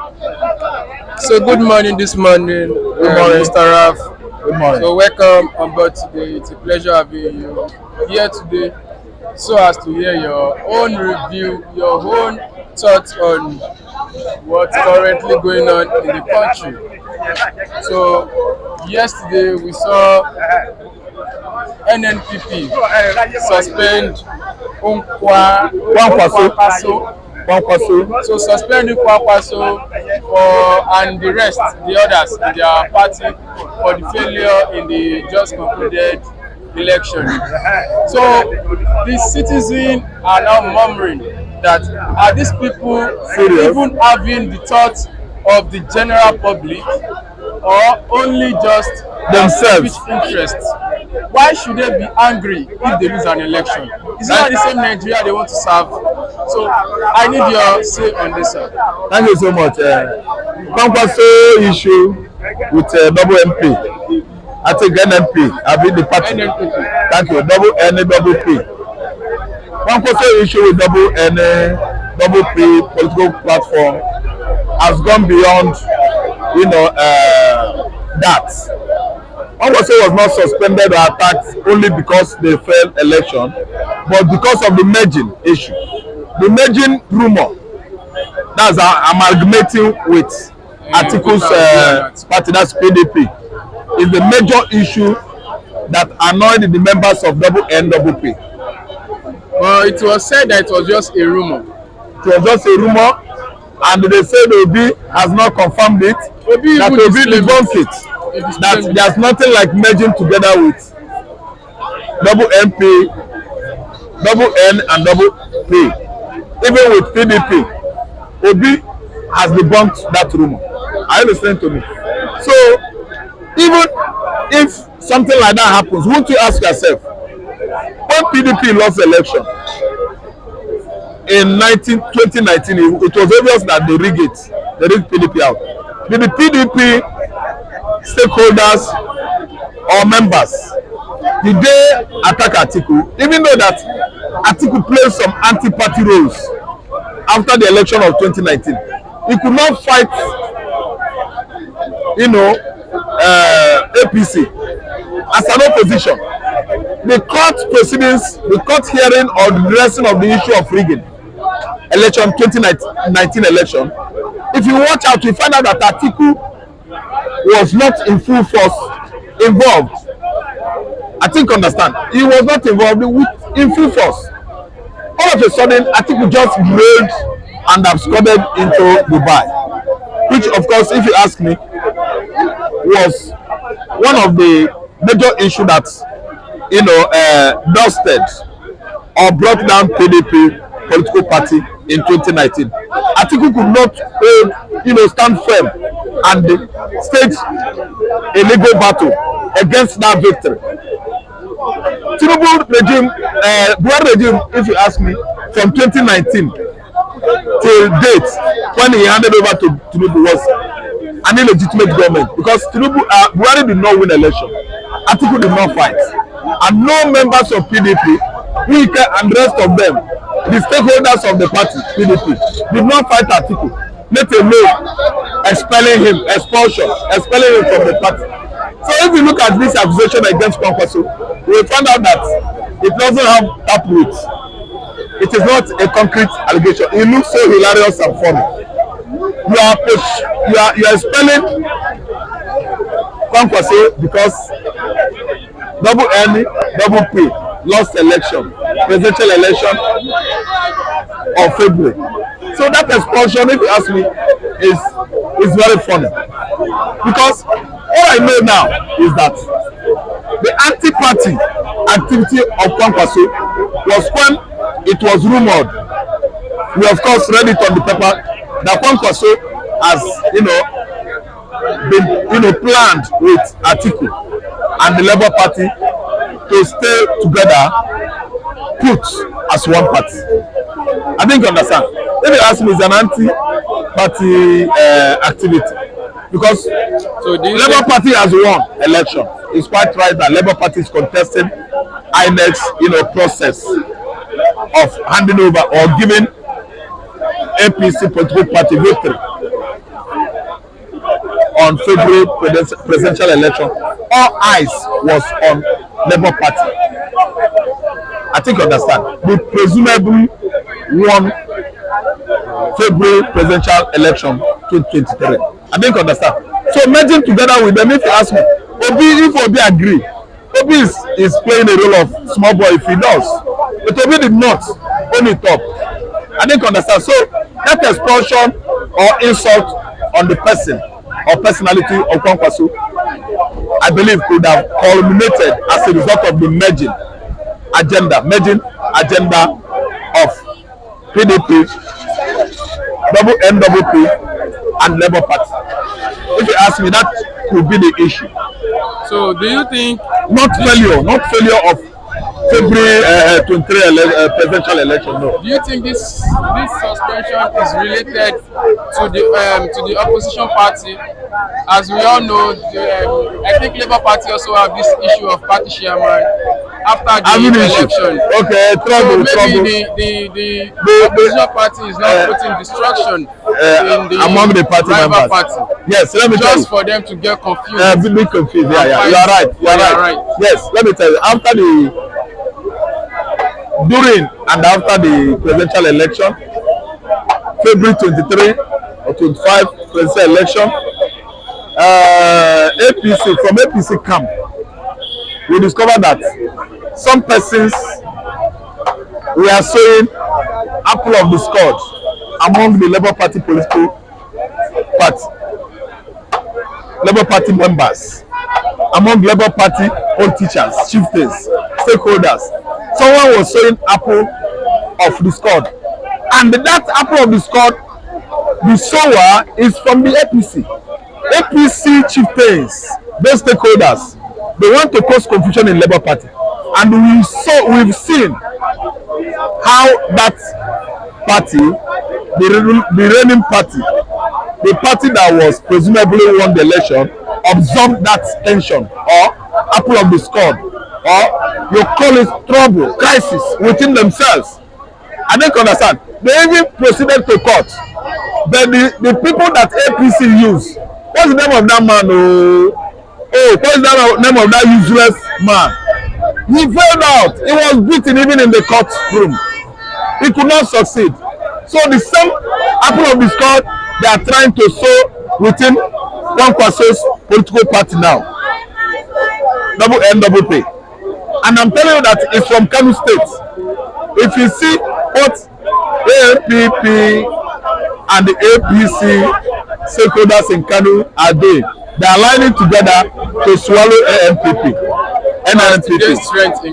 So good morning this morning, Good morning. Mr. Raf. Good morning. So welcome on board today. It's a pleasure having you here today, so as to hear your own review, your own thoughts on what's currently going on in the country. So yesterday we saw NNPP suspend Unkwaso. Kwankwaso. So suspending Kwakwaso for and the rest, the others in their party for the failure in the just concluded election. So the citizens are now murmuring that are these people Serious? even having the thoughts of the general public or only just their Themselves. selfish interests? Why should they be angry if they lose an election? Is it not the same Nigeria they want to serve? So I need your say on this, sir. Thank you so much. Kwankwaso issue with double MP. I think NNP. I've been the party. NNPP. Thank you. Double N, double P. Kwankwaso issue with double N, double P political platform has gone beyond, that. Kwankwaso was not suspended or attacked only because they failed election, but because of the merging issue. The merging rumor, that's amalgamating with Atiku's party, that's PDP, is the major issue that annoyed the members of double N, double P. Well, it was said that it was just a rumor. It was just a rumor, and they said Obi has not confirmed it. Obi That even Obi disclaimed debunked it. it. He That disclaimed it. there's nothing like merging together with double MP, double N, and double P. Even with PDP, Obi has debunked that rumor. Are you listening to me? So, even if something like that happens, won't you ask yourself, when PDP lost the election in 2019, it was obvious that they rigged it. They rigged PDP out. Did the PDP stakeholders or members, did they attack Atiku, even though that Atiku played some anti-party roles after the election of 2019? He could not fight, APC as an opposition. The court proceedings, the court hearing or the dressing of the issue of rigging election 2019 election, if you watch out, you find out that Atiku was not in full force involved. I think understand. He was not involved in full force. All of a sudden, Atiku just railed and absconded into Dubai, which, of course, if you ask me, was one of the major issues that dusted or brought down PDP political party in 2019. Atiku could not stand firm and stage a legal battle against that victory. Tinubu regime, Buhari regime, if you ask me, from 2019 till date, when he handed over to Tinubu, was an illegitimate government because Buhari did not win election. Atiku did not fight, and no members of PDP, Wike and the rest of them, the stakeholders of the party PDP, did not fight Atiku, let alone expelling him from the party. So if you look at this accusation against Kwankwaso, we will find out that it doesn't have tap roots. It is not a concrete allegation. It looks so hilarious and funny. You are expelling Kwankwaso because double N, double P lost election, presidential election of February. So that expulsion, if you ask me, is very funny. Because all I know now is that the anti-party activity of Kwankwaso was when it was rumored. We of course read it on the paper that Kwankwaso has, been, planned with Atiku and the Labour Party to stay together, put as one party. I think you understand. If you ask me, it's an anti-party activity. Because the Labour Party has won election. It's quite right that Labour Party is contesting INEC's process of handing over or giving APC political party victory. on February presidential election, all eyes was on Labour Party. I think you understand. They presumably won February presidential election 2023. I think you understand. So merging together with them, if you ask me, if Obi agree, Obi is playing a role of small boy if he does. But Obi did not own it up. I think you understand. So that expulsion or insult on the person or personality of Kwankwaso, I believe could have culminated as a result of the merging agenda of PDP, double NWP, and Labour Party. If you ask me, that could be the issue. So, do you think not failure of February 23 presidential election? No. Do you think this suspension is related to the opposition party? As we all know, I think Labour Party also have this issue of party chairman after the election. Okay, trouble. So maybe the opposition party is not putting destruction in the among the party members. Party. Yes, let me tell you. Just for them to get confused. Be confused. Yeah. You are right. Yes, let me tell you. During and after the presidential election, February 23 or 25 presidential election, from APC camp, we discovered that some persons were sowing apple of discord among the Labour Party political party, Labour Party members, among Labour Party politicians, chieftains, stakeholders. Someone was sowing apple of discord, and that apple of discord, the sower is from the APC chieftains, those stakeholders. They want to cause confusion in Labour Party, and we've seen how that party, the reigning party, the party that was presumably won the election, absorbed that tension or apple of discord, or you call it trouble, crisis within themselves. I don't understand. They even proceeded to court. But the people that APC use, what's the name of that man? What's the name of that useless man? He failed out. He was beaten even in the courtroom. He could not succeed. So the same apple of discord they are trying to sow within Kwankwaso's political party now. Double NWP. And I'm telling you that it's from Kano State. If you see what ANPP and the APC stakeholders in Kano are doing, they are lining together to swallow ANPP. NNPP.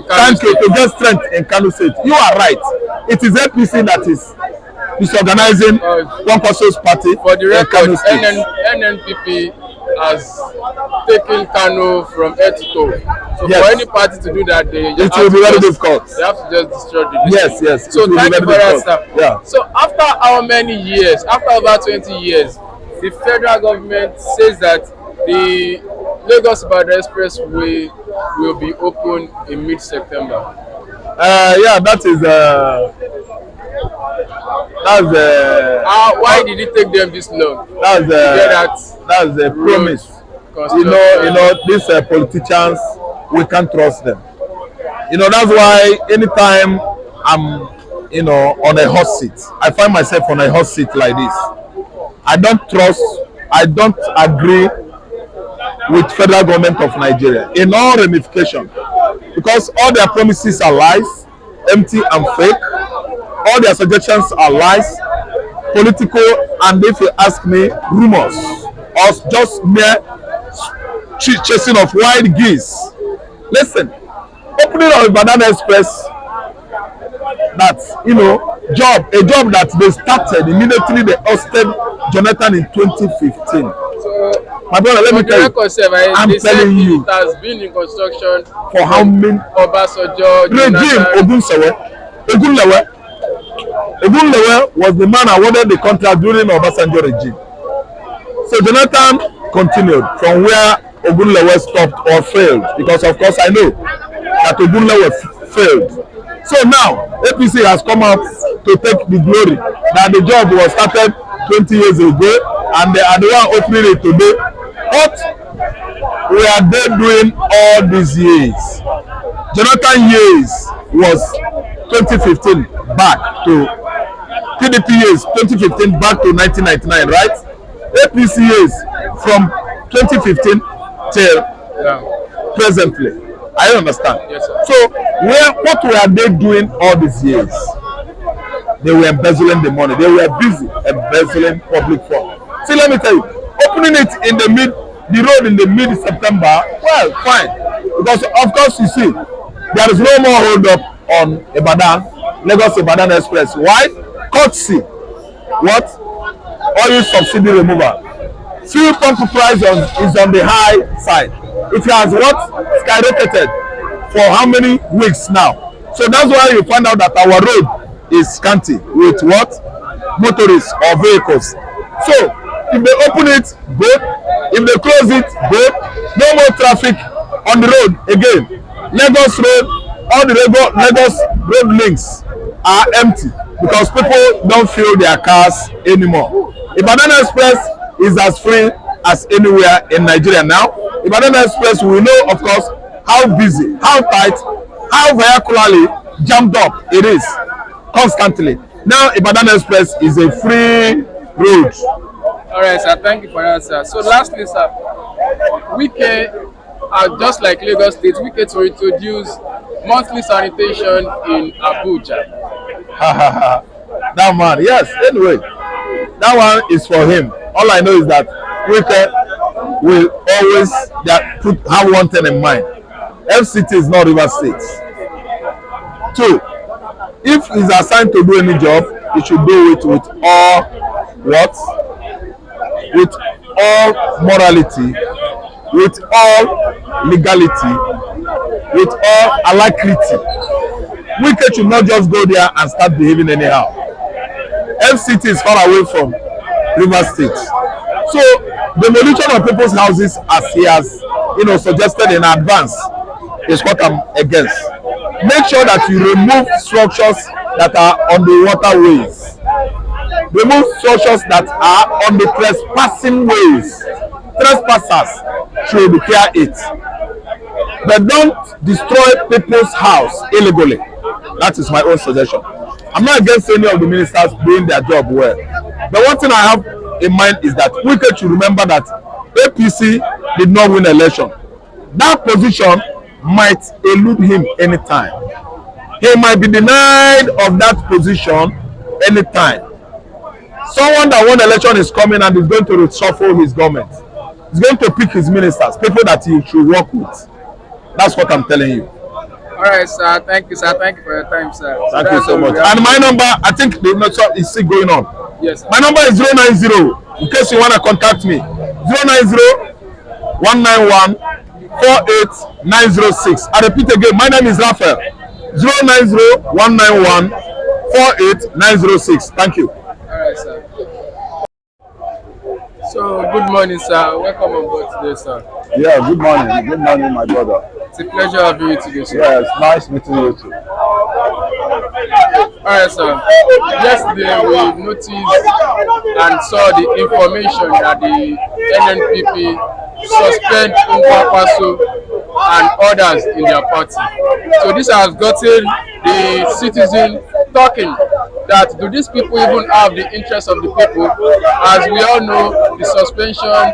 Thank you, to get strength in Kano State. You are right. It is APC that is disorganizing Kwankwaso's party for the record, in Kano State. NNPP has taken Kano from head to toe. So yes. For any party to do that, it will be very difficult. They have to just destroy the district. Yes. So thank you for that, sir. Yeah. So after how many years? After over 20 years, the federal government says that the Lagos-Ibadan Expressway will be open in mid-September. That is why did it take them this long? That's a promise. You know, these politicians, we can't trust them. That's why anytime I'm, on a hot seat, I find myself on a hot seat like this. I don't agree with federal government of Nigeria in all ramifications, because all their promises are lies, empty and fake. All their suggestions are lies, political, and if you ask me, rumors, or just mere chasing of wild geese. Listen, opening of Ibadan Express, that's a job that they started immediately. They Ousted Jonathan in 2015. My brother, let me tell you, I'm telling you, it has been in construction for how many? Obasanjo, Regime Ogunlewe was the man awarded the contract during Obasanjo regime. So Jonathan continued from where Ogunlewe stopped or failed, because of course I know that Ogunlewe failed. So now APC has come up to take the glory that the job was started 20 years ago, and they are the one opening it today. What were they doing all these years? Jonathan years was 2015 back to PDP years 2015 back to 1999, right? APC years from 2015 till presently. I understand. Yes, sir. So what were they doing all these years? They were embezzling the money. They were busy embezzling public funds. See, let me tell you, opening it in the road in the mid-September, well, fine. Because, of course, you see, there is no more hold up on Lagos-Ibadan Express. Why? Courtesy. What? Oil subsidy removal. Fuel pump price is on the high side. It has what? Skyrocketed for how many weeks now? So that's why you find out that our road is scanty with what? Motorists or vehicles. So if they open it, good. If they close it, good. No more traffic on the road again. Lagos Road, all the Lagos road links are empty because people don't fill their cars anymore. Ibadan Express is as free as anywhere in Nigeria now. Ibadan Express, we know, of course, how busy, how tight, how vehicularly jammed up it is constantly. Now, Ibadan Express is a free road. All right, sir. Thank you for that, sir. So, lastly, sir, Wike, just like Lagos State, Wike to introduce monthly sanitation in Abuja. That man, yes. Anyway, that one is for him. All I know is that Wike will always have one thing in mind. FCT is not River State. 2, if he's assigned to do any job, he should do it with all what? With all morality, with all legality, with all alacrity. Wike should not just go there and start behaving anyhow. FCT is far away from River State. So demolition of people's houses, as he has suggested in advance, is what I'm against. Make sure that you remove structures that are on the waterways. Remove structures that are on the trespassing ways. Trespassers should repair it. But don't destroy people's house illegally. That is my own suggestion. I'm not against any of the ministers doing their job well. But one thing I have in mind is that Wike should remember that APC did not win election. That position might elude him anytime. He might be denied of that position anytime. Someone that won election is coming and is going to reshuffle his government. He's going to pick his ministers, people that he should work with. That's what I'm telling you. All right, sir. Thank you, sir. Thank you for your time, sir. Thank you so much. And my number, I think the network is still going on. Yes. My number is 090. In case you want to contact me, 090-191-48906. I repeat again, my name is Raphael. 090-191-48906. Thank you. All right, sir. So, good morning, sir. Welcome on board today, sir. Yeah, good morning. Good morning, my brother. It's a pleasure having you today, sir. Yeah, it's nice meeting you too. All right, sir. Yesterday, we noticed and saw the information that the NNPP suspend Nkwankwaso and others in their party. So this has gotten the citizen talking that do these people even have the interest of the people? As we all know, the suspension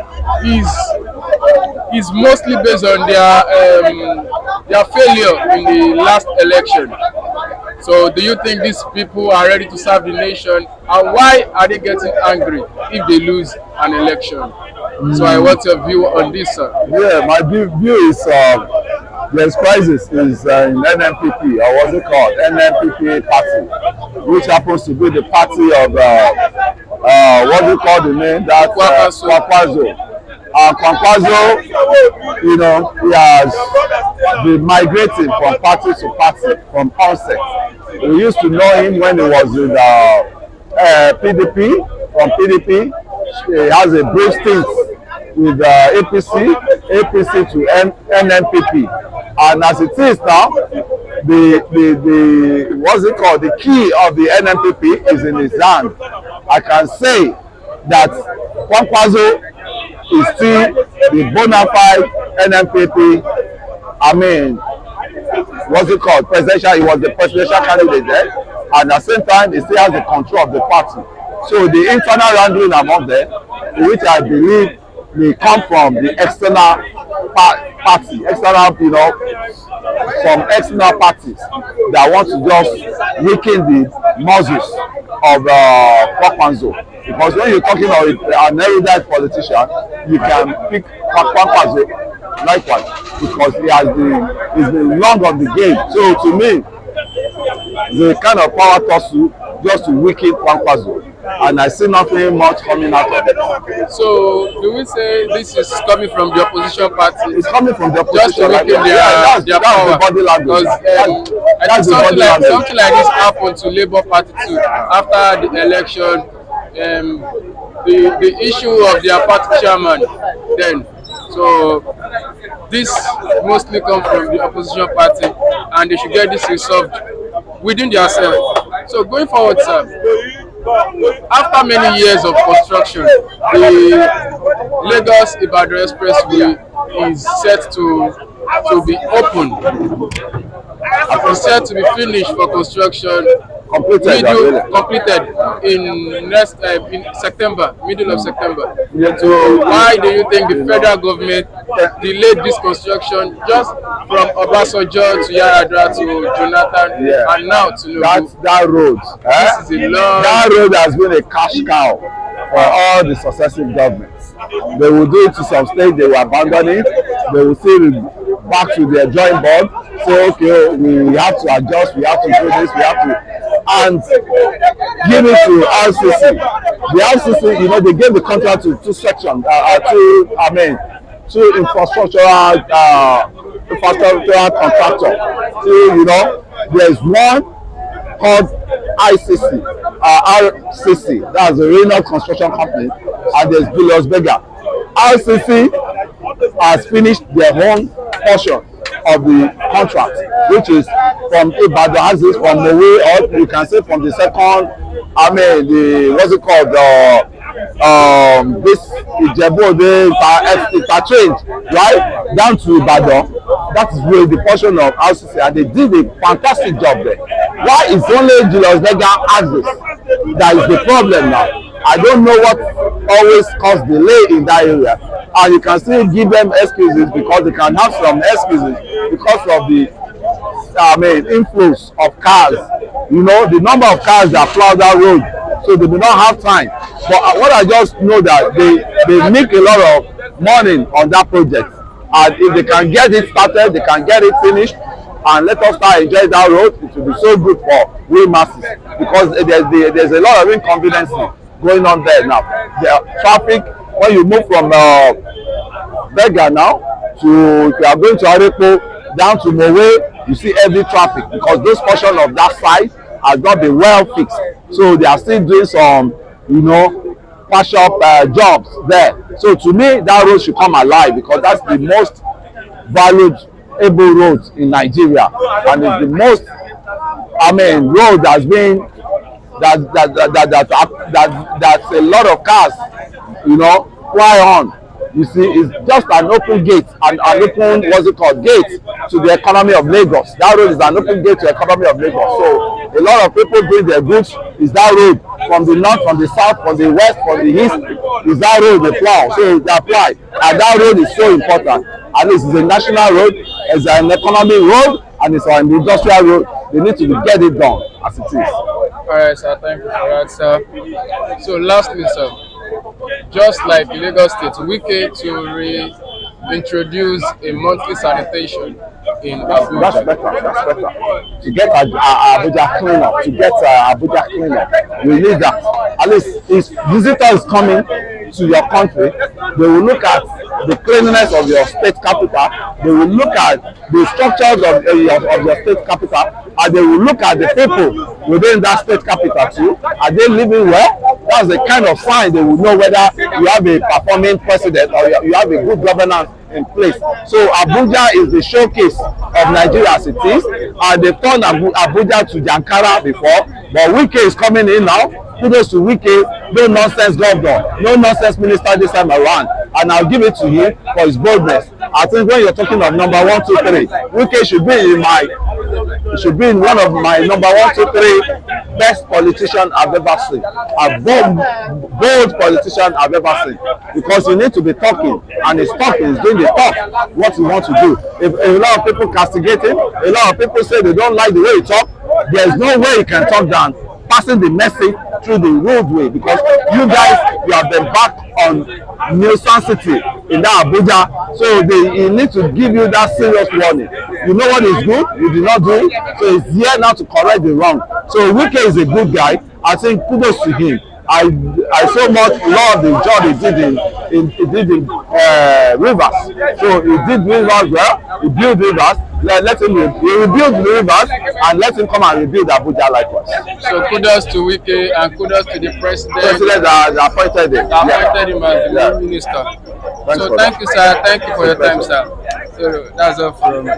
is mostly based on their failure in the last election. So do you think these people are ready to serve the nation, and why are they getting angry if they lose an election? So I want your view on this, sir. Yeah, my view is there's crisis is in NNPP, or what's it called? NNPP party, which happens to be the party of what do you call the name? That Kwankwaso. Kwankwaso, he has been migrating from party to party from onset. We used to know him when he was in PDP. From PDP, he has a brief stint with APC to NNPP. And as it is now, the what's it called? The key of the NNPP is in his hand. I can say that Kwankwaso is still the bona fide NNPP, I mean, what's it called, presidential, he was the presidential candidate there, and at the same time, he still has the control of the party. So the internal wrangling among them, which I believe may come from the external party, external, you know, from external parties that want to just weaken the muscles of Kwankwaso. Because when you're talking about an erudite politician, you can pick Kwankwaso likewise, because he's been long on the game. So to me, the kind of power tussle just to weaken Kwankwaso, and I see nothing much coming out of it. So do we say this is coming from the opposition party? It's coming from the Just to opposition. weaken their power. The body language. I think something like this happened to Labour Party too after the election. The issue of their party chairman then. So this mostly comes from the opposition party, and they should get this resolved within themselves. So going forward, sir, after many years of construction, the Lagos-Ibadan Expressway is set to be open. It's set to be finished for construction. Completed in September, middle of September. So why do you think the federal government delayed this construction just from Obasanjo to Yaradua to Jonathan and now to Tinubu? That road, this is a long... that road has been a cash cow for all the successive governments. They will do it to some stage, they will abandon it, they will still back to their drawing board, say okay, we have to adjust, we have to do this, we have to, and give it to RCC. The RCC, you know, they gave the contract to two sections, two infrastructural contractor. So, you know, there is one called RCC, that's the Renal Construction Company, and there's Julius Berger. RCC has finished their own portion of the contract, which is from Ibadan, has this from Mowe, or you can say from the second, what's it called, this Ijebu, the change, right, down to Ibadan. That is really the portion of RCC, and they did a fantastic job there. Why is only Julius Berger access? That is the problem now. I don't know what always cause delay in that area, and you can still give them excuses because they can have some excuses because of the inflows of cars. You know, the number of cars that plow that road, so they may not have time. But what I just know that they make a lot of money on that project, and if they can get it started, they can get it finished, and let us start enjoying that road. It will be so good for we masses, because there's a lot of inconvenience going on there now. The traffic, when you move from Berger now to, if you are going to Arepo down to Mowe, you see heavy traffic because those portion of that side has not been well fixed. So they are still doing some, you know, partial jobs there. So to me, that road should come alive because that's the most valuable road in Nigeria, and it's the most, road that's been that a lot of cars, you know, fly on. You see, it's just an open gate, and an open, what's it called, gate to the economy of Lagos. That road is an open gate to the economy of Lagos. So a lot of people bring their goods. Is that road from the north, from the south, from the west, from the east? Is that road they plow? So they apply, and that road is so important. And this is a national road, it's an economic road, and it's an industrial road. They need to get it done as it is. All right, sir. Thank you for that, sir. So lastly, sir, just like Lagos State, Wike to reintroduce a monthly sanitation in Abuja. That's better. To get Abuja clean up, Abuja clean up, we need that. At least if visitors coming to your country, they will look at the cleanliness of your state capital, they will look at the structures of your state capital, and they will look at the people within that state capital too. Are they living well? That's the kind of sign they will know whether you have a performing president or you have a good governance in place. So Abuja is the showcase of Nigeria as it is, and they turned Abuja to Jankara before, but Wike is coming in now. Kudos to Wike, no nonsense governor, no nonsense minister this time around. and I'll give it to him for his boldness. I think when you're talking of number 1, 2, 3, Wike should be in one of my number 1, 2, 3 best politician I've ever seen. A bold politician I've ever seen. Because you need to be talking, and his talking is doing the talk, what he wants to do. If a lot of people castigate him, a lot of people say they don't like the way he talks, there's no way he can talk down, passing the message through the road way, because you have been back on nuisance city in that Abuja, so he need to give you that serious warning. You know what is good, you did not do it, so he's here now to correct the wrong. So Wike is a good guy. I think kudos to him. I so much love the job he did in rivers. So he did rivers well, he built rivers. Let him rebuild the rivers and let him come and rebuild Abuja likewise. So kudos to Wike and kudos to the president. President that appointed him. Appointed him as the new minister. So thank you, sir. Thank you for your time, sir. So that's all from me.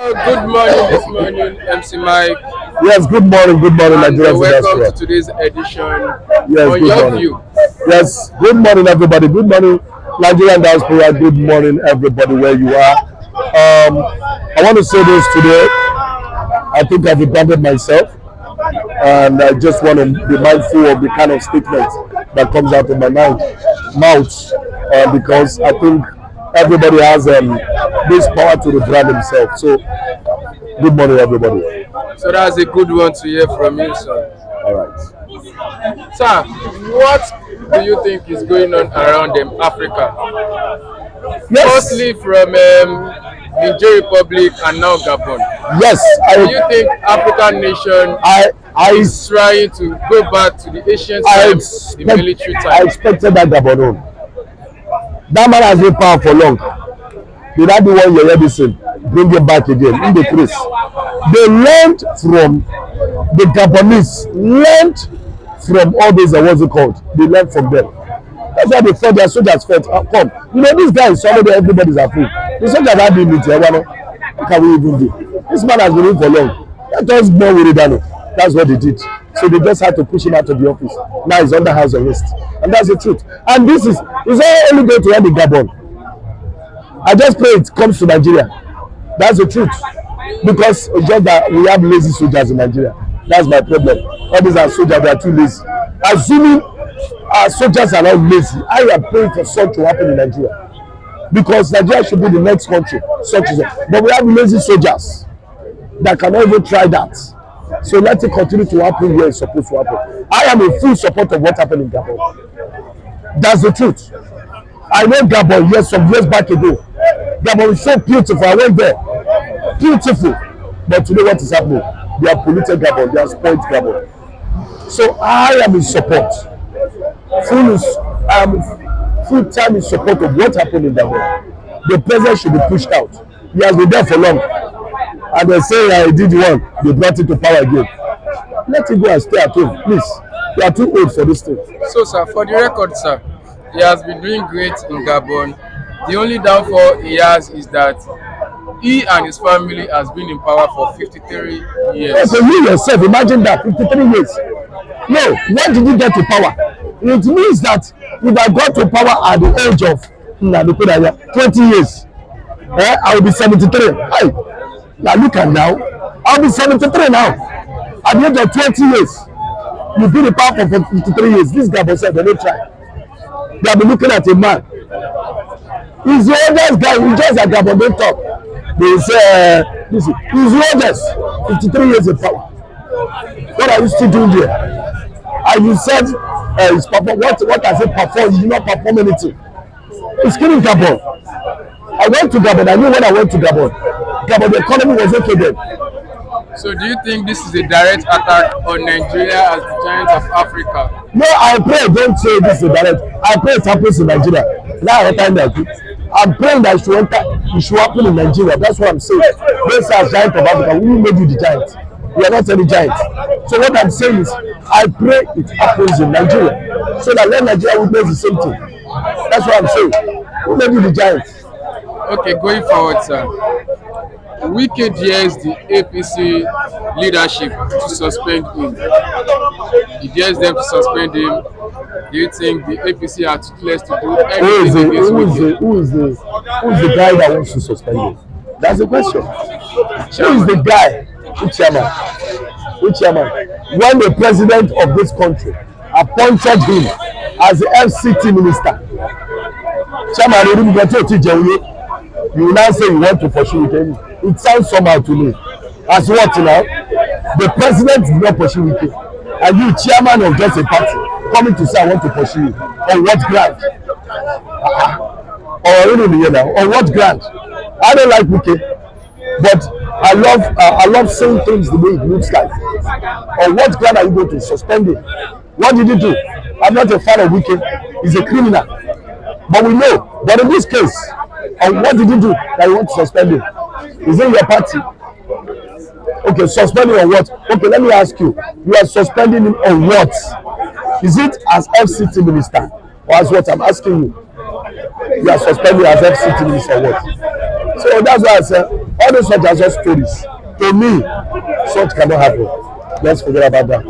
Good morning this morning, MC Mike. Yes, good morning, Nigerian. Welcome to today's edition. Yes, on your view. Yes, good morning, everybody. Good morning, Nigerian diaspora. Good morning, everybody, where you are. I want to say this today. I think I've rebranded myself, and I just want to be mindful of the kind of statements that comes out of my mouth, because I think everybody has this power to rebrand himself. So, good morning, everybody. So that's a good one to hear from you, sir. All right. Sir, what do you think is going on around Africa? Yes. Firstly, from Niger Republic and now Gabon. Yes. Do you think African nation is trying to go back to the ancient times, the military time? I expected that Gabon on. That man has been power for long. Did I do one year medicine? Bring him back again in the place. They learned from the Gabonese, learned from all those, what's it called? They learned from them. That's why they fought, their soldiers fought. Come, you know, this guy is somebody everybody's afraid. The soldiers have been with here. What can we even do? This man has been in for long. Let us go with it. That's what they did. So they just had to push him out of the office. Now he's under house arrest. And that's the truth. And this is only going to end in Gabon. I just pray it comes to Nigeria. That's the truth. Because it's just that we have lazy soldiers in Nigeria. That's my problem. All these are soldiers, they are too lazy. Assuming our soldiers are not lazy, I am praying for such to happen in Nigeria. Because Nigeria should be the next country. But we have lazy soldiers that cannot even try that. So let it continue to happen where it's supposed to happen. I am in full support of what happened in Gabon. That's the truth. I know Gabon, yes, some years back ago. Gabon is so beautiful. I went there. Beautiful. But today what is happening? They have polluted Gabon. They have spoiled Gabon. So I am in support. I am full time in support of what happened in Gabon. The president should be pushed out. He has been there for long. And they say he did one. They brought him to power again. Let him go and stay at home, please. You are too old for this thing. So, sir, for the record, sir, he has been doing great in Gabon. The only downfall he has is that he and his family has been in power for 53 years. So you yourself, imagine that, 53 years. No, when did you get to power? It means that if I got to power at the age of 20 years, I will be 73. Hey, now look at now. I'll be 73 now. At the age of 20 years, you've been in power for 53 years. This guy said, they don't try. They have been looking at a man. He's the oldest guy. He just like Gabon don't talk. They say, listen, he's the oldest. 53 years in power. What are you still doing there? And you said, what has it performed? You did not perform anything. He's killing Gabon. I went to Gabon. I knew when I went to Gabon. Gabon, the economy was okay then. So do you think this is a direct attack on Nigeria as the giant of Africa? No, I pray, don't say this is a direct. I pray it happens in Nigeria. Now I'm praying that it should happen in Nigeria. That's what I'm saying. This is giant of Africa. We made you the giant. We are not any giant. So what I'm saying is, I pray it happens in Nigeria. So that let Nigeria witness the same thing. That's what I'm saying. We made you the giant. Okay, going forward, sir. Wike dares the APC leadership to suspend him. He dares them to suspend him. Do you think the APC are toothless to do Who is anything the against who is Wike? the who is the who is the guy that wants to suspend him? That's the question. Who is the guy? Which chairman? Which chairman? When the president of this country appointed him as the FCT minister, chairman, you will now say you want to pursue Wike. It sounds somehow to me. As what now? The president did not pursue Wike, and you, chairman of just a party, coming to say I want to pursue you on what ground? Or really, now, on what ground? I don't like Wike, but I love seeing things the way it looks like. On what ground are you going to suspend him? What did he do? I'm not a fan of Wike. He's a criminal. But we know. But in this case, on what did he do that you want to suspend him? Is it your party? Okay, suspending on what? Okay, let me ask you. You are suspending him on what? Is it as FCT minister? Or as what I'm asking you? You are suspending as FCT minister or what? So that's why I say all those such are just stories. To me, such cannot happen. Let's forget about that.